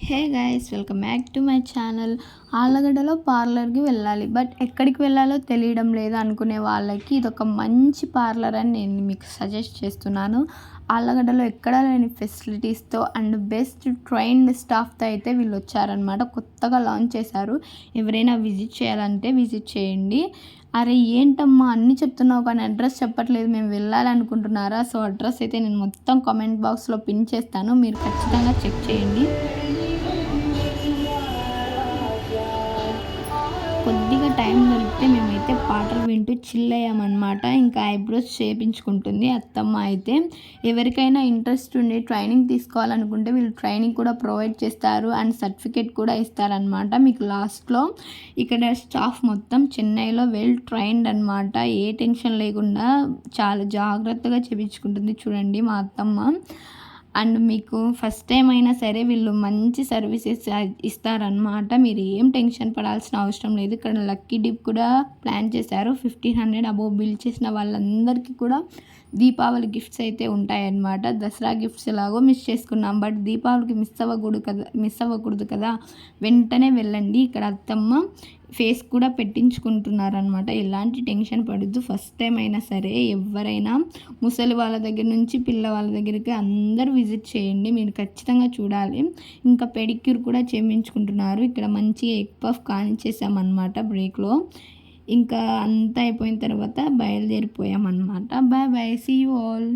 Hey guys, welcome back to my channel. ఆళ్ళగడ్డలో పార్లర్కి వెళ్ళాలి, బట్ ఎక్కడికి వెళ్ళాలో తెలియడం లేదు అనుకునే వాళ్ళకి ఇదొక మంచి పార్లర్ అని నేను మీకు సజెస్ట్ చేస్తున్నాను. ఆళ్ళగడ్డలో ఎక్కడా లేని ఫెసిలిటీస్తో అండ్ బెస్ట్ ట్రైన్డ్ స్టాఫ్తో అయితే వీళ్ళు వచ్చారనమాట. కొత్తగా లాంచ్ చేశారు. ఎవరైనా విజిట్ చేయాలంటే విజిట్ చేయండి. అరే ఏంటమ్మా అన్నీ చెప్తున్నావు కానీ అడ్రస్ చెప్పట్లేదు, మేము వెళ్ళాలనుకుంటున్నారా? సో అడ్రస్ అయితే నేను మొత్తం కామెంట్ బాక్స్లో పిన్ చేస్తాను, మీరు ఖచ్చితంగా చెక్ చేయండి. కొద్దిగా టైం దొరికితే మేమైతే పాటలు వింటూ చిల్ అయ్యామన్నమాట. ఇంకా ఐబ్రోస్ చేయించుకుంటుంది అత్తమ్మ అయితే. ఎవరికైనా ఇంట్రెస్ట్ ఉండి ట్రైనింగ్ తీసుకోవాలనుకుంటే వీళ్ళు ట్రైనింగ్ కూడా ప్రొవైడ్ చేస్తారు అండ్ సర్టిఫికేట్ కూడా ఇస్తారనమాట మీకు లాస్ట్లో. ఇక్కడ స్టాఫ్ మొత్తం చెన్నైలో వెల్ ట్రైన్డ్ అనమాట. ఏ టెన్షన్ లేకుండా చాలా జాగ్రత్తగా చేయించుకుంటుంది. చూడండి మా అత్తమ్మ. అండ్ మీకు ఫస్ట్ టైం అయినా సరే వీళ్ళు మంచి సర్వీసెస్ ఇస్తారనమాట. మీరు ఏం టెన్షన్ పడాల్సిన అవసరం లేదు. ఇక్కడ లక్కీ డిప్ కూడా ప్లాన్ చేశారు. 1500 అబోవ్ బిల్ చేసిన వాళ్ళందరికీ కూడా దీపావళి గిఫ్ట్స్ అయితే ఉంటాయన్నమాట. దసరా గిఫ్ట్స్ ఎలాగో మిస్ చేసుకున్నాం, బట్ దీపావళికి మిస్ అవ్వకూడదు కదా. వెంటనే వెళ్ళండి. ఇక్కడ అత్తమ్మ ఫేస్ కూడా పెట్టించుకుంటున్నారనమాట. ఎలాంటి టెన్షన్ పడద్దు. ఫస్ట్ టైం అయినా సరే ఎవరైనా ముసలి వాళ్ళ దగ్గర నుంచి పిల్లవాళ్ళ దగ్గరికి అందరూ విజిట్ చేయండి, మీరు ఖచ్చితంగా చూడాలి. ఇంకా పెడిక్యూర్ కూడా చేయించుకుంటున్నారు. ఇక్కడ మంచిగా ఎగ్ పఫ్ కానిచ్చేసామన్నమాట బ్రేక్లో. ఇంకా అంతా అయిపోయిన తర్వాత బయలుదేరిపోయామన్నమాట. Bye bye, see you all.